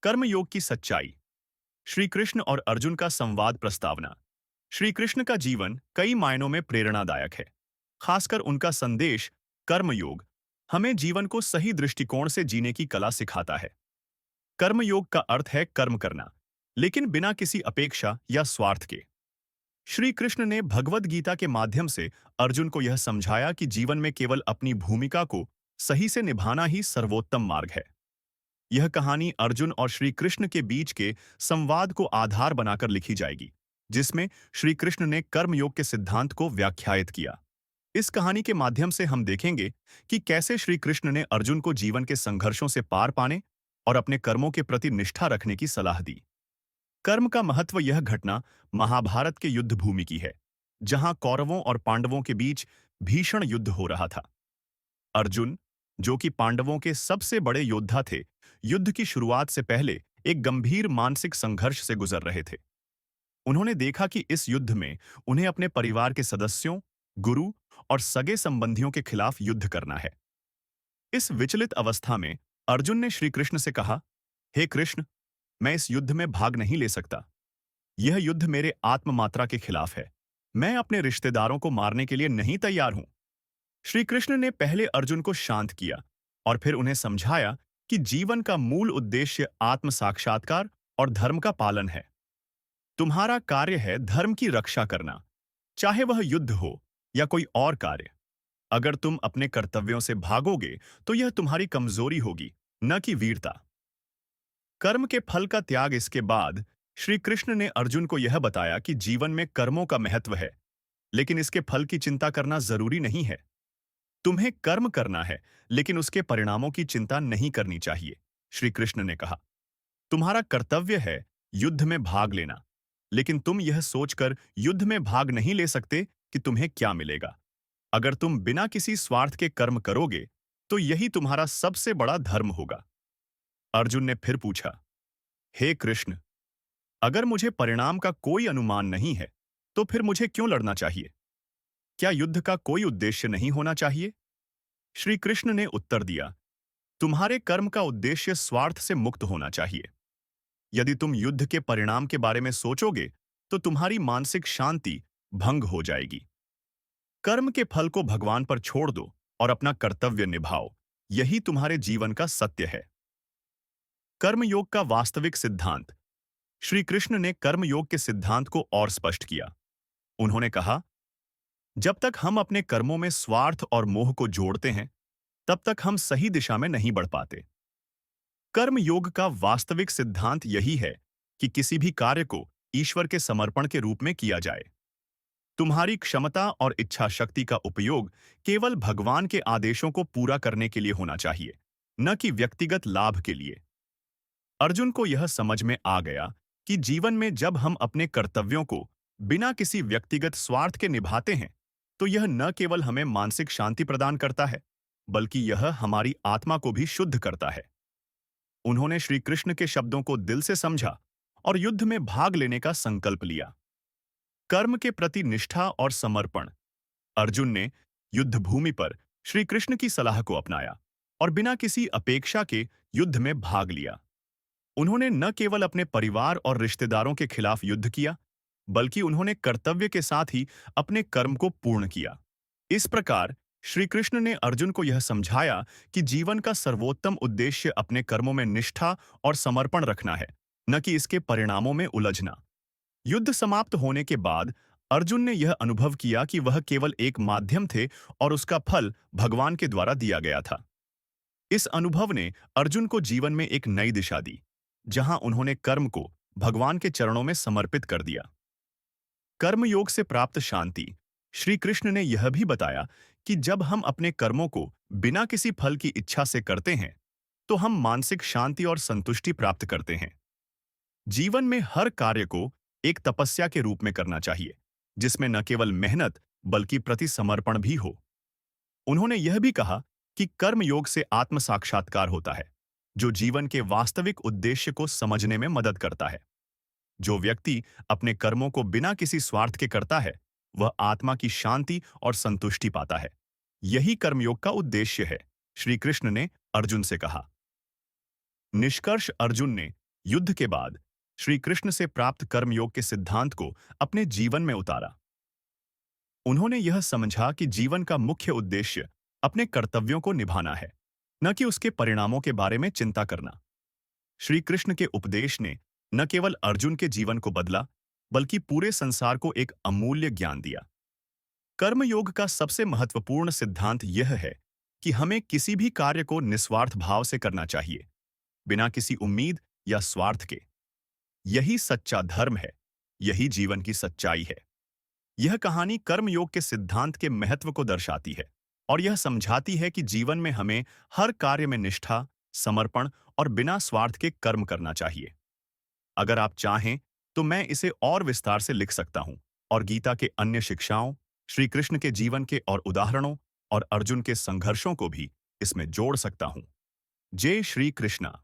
कर्मयोग की सच्चाई। श्री कृष्ण और अर्जुन का संवाद प्रस्तावना। श्री कृष्ण का जीवन कई मायनों में प्रेरणादायक है। खासकर उनका संदेश कर्मयोग हमें जीवन को सही दृष्टिकोण से जीने की कला सिखाता है। कर्मयोग का अर्थ है कर्म करना, लेकिन बिना किसी अपेक्षा या स्वार्थ के। श्री कृष्ण ने भगवद गीता के माध्यम से अर्जुन को यह समझाया कि जीवन में केवल अपनी भूमिका को सही से निभाना ही सर्वोत्तम मार्ग है। यह कहानी अर्जुन और श्री कृष्ण के बीच के संवाद को आधार बनाकर लिखी जाएगी, जिसमें श्री कृष्ण ने कर्मयोग के सिद्धांत को व्याख्यायित किया। इस कहानी के माध्यम से हम देखेंगे कि कैसे श्री कृष्ण ने अर्जुन को जीवन के संघर्षों से पार पाने और अपने कर्मों के प्रति निष्ठा रखने की सलाह दी। कर्म का महत्व। यह घटना महाभारत के युद्ध भूमि की है, जहां कौरवों और पांडवों के बीच भीषण युद्ध हो रहा था। अर्जुन, जो कि पांडवों के सबसे बड़े योद्धा थे, युद्ध की शुरुआत से पहले एक गंभीर मानसिक संघर्ष से गुजर रहे थे। उन्होंने देखा कि इस युद्ध में उन्हें अपने परिवार के सदस्यों, गुरु और सगे संबंधियों के खिलाफ युद्ध करना है। इस विचलित अवस्था में अर्जुन ने श्री कृष्ण से कहा, हे कृष्ण, मैं इस युद्ध में भाग नहीं ले सकता। यह युद्ध मेरे आत्ममात्रा के खिलाफ है। मैं अपने रिश्तेदारों को मारने के लिए नहीं तैयार हूं। श्री कृष्ण ने पहले अर्जुन को शांत किया और फिर उन्हें समझाया कि जीवन का मूल उद्देश्य आत्म साक्षात्कार और धर्म का पालन है। तुम्हारा कार्य है धर्म की रक्षा करना, चाहे वह युद्ध हो या कोई और कार्य। अगर तुम अपने कर्तव्यों से भागोगे तो यह तुम्हारी कमजोरी होगी, न कि वीरता। कर्म के फल का त्याग। इसके बाद श्री कृष्ण ने अर्जुन को यह बताया कि जीवन में कर्मों का महत्व है, लेकिन इसके फल की चिंता करना जरूरी नहीं है। तुम्हें कर्म करना है, लेकिन उसके परिणामों की चिंता नहीं करनी चाहिए। श्री कृष्ण ने कहा, तुम्हारा कर्तव्य है युद्ध में भाग लेना, लेकिन तुम यह सोचकर युद्ध में भाग नहीं ले सकते कि तुम्हें क्या मिलेगा। अगर तुम बिना किसी स्वार्थ के कर्म करोगे, तो यही तुम्हारा सबसे बड़ा धर्म होगा। अर्जुन ने फिर पूछा, हे कृष्ण, अगर मुझे परिणाम का कोई अनुमान नहीं है, तो फिर मुझे क्यों लड़ना चाहिए? क्या युद्ध का कोई उद्देश्य नहीं होना चाहिए? श्री कृष्ण ने उत्तर दिया, तुम्हारे कर्म का उद्देश्य स्वार्थ से मुक्त होना चाहिए। यदि तुम युद्ध के परिणाम के बारे में सोचोगे, तो तुम्हारी मानसिक शांति भंग हो जाएगी। कर्म के फल को भगवान पर छोड़ दो और अपना कर्तव्य निभाओ। यही तुम्हारे जीवन का सत्य है। कर्मयोग का वास्तविक सिद्धांत। श्री कृष्ण ने कर्मयोग के सिद्धांत को और स्पष्ट किया। उन्होंने कहा, जब तक हम अपने कर्मों में स्वार्थ और मोह को जोड़ते हैं, तब तक हम सही दिशा में नहीं बढ़ पाते। कर्म योग का वास्तविक सिद्धांत यही है कि किसी भी कार्य को ईश्वर के समर्पण के रूप में किया जाए। तुम्हारी क्षमता और इच्छा शक्ति का उपयोग केवल भगवान के आदेशों को पूरा करने के लिए होना चाहिए, न कि व्यक्तिगत लाभ के लिए। अर्जुन को यह समझ में आ गया कि जीवन में जब हम अपने कर्तव्यों को बिना किसी व्यक्तिगत स्वार्थ के निभाते हैं, तो यह न केवल हमें मानसिक शांति प्रदान करता है, बल्कि यह हमारी आत्मा को भी शुद्ध करता है। उन्होंने श्री कृष्ण के शब्दों को दिल से समझा और युद्ध में भाग लेने का संकल्प लिया। कर्म के प्रति निष्ठा और समर्पण। अर्जुन ने युद्ध भूमि पर श्री कृष्ण की सलाह को अपनाया और बिना किसी अपेक्षा के युद्ध में भाग लिया। उन्होंने न केवल अपने परिवार और रिश्तेदारों के खिलाफ युद्ध किया, बल्कि उन्होंने कर्तव्य के साथ ही अपने कर्म को पूर्ण किया। इस प्रकार श्री कृष्ण ने अर्जुन को यह समझाया कि जीवन का सर्वोत्तम उद्देश्य अपने कर्मों में निष्ठा और समर्पण रखना है, न कि इसके परिणामों में उलझना। युद्ध समाप्त होने के बाद अर्जुन ने यह अनुभव किया कि वह केवल एक माध्यम थे और उसका फल भगवान के द्वारा दिया गया था। इस अनुभव ने अर्जुन को जीवन में एक नई दिशा दी, जहां उन्होंने कर्म को भगवान के चरणों में समर्पित कर दिया। कर्मयोग से प्राप्त शांति। श्री कृष्ण ने यह भी बताया कि जब हम अपने कर्मों को बिना किसी फल की इच्छा से करते हैं, तो हम मानसिक शांति और संतुष्टि प्राप्त करते हैं। जीवन में हर कार्य को एक तपस्या के रूप में करना चाहिए, जिसमें न केवल मेहनत बल्कि प्रति समर्पण भी हो। उन्होंने यह भी कहा कि कर्मयोग से आत्म साक्षात्कार होता है, जो जीवन के वास्तविक उद्देश्य को समझने में मदद करता है। जो व्यक्ति अपने कर्मों को बिना किसी स्वार्थ के करता है, वह आत्मा की शांति और संतुष्टि पाता है। यही कर्मयोग का उद्देश्य है, श्री कृष्ण ने अर्जुन से कहा। निष्कर्ष। अर्जुन ने युद्ध के बाद श्री कृष्ण से प्राप्त कर्मयोग के सिद्धांत को अपने जीवन में उतारा। उन्होंने यह समझा कि जीवन का मुख्य उद्देश्य अपने कर्तव्यों को निभाना है, न कि उसके परिणामों के बारे में चिंता करना। श्री कृष्ण के उपदेश ने न केवल अर्जुन के जीवन को बदला, बल्कि पूरे संसार को एक अमूल्य ज्ञान दिया। कर्मयोग का सबसे महत्वपूर्ण सिद्धांत यह है कि हमें किसी भी कार्य को निस्वार्थ भाव से करना चाहिए, बिना किसी उम्मीद या स्वार्थ के। यही सच्चा धर्म है, यही जीवन की सच्चाई है। यह कहानी कर्मयोग के सिद्धांत के महत्व को दर्शाती है और यह समझाती है कि जीवन में हमें हर कार्य में निष्ठा, समर्पण और बिना स्वार्थ के कर्म करना चाहिए। अगर आप चाहें तो मैं इसे और विस्तार से लिख सकता हूं और गीता के अन्य शिक्षाओं, श्री कृष्ण के जीवन के और उदाहरणों और अर्जुन के संघर्षों को भी इसमें जोड़ सकता हूं। जय श्री कृष्णा।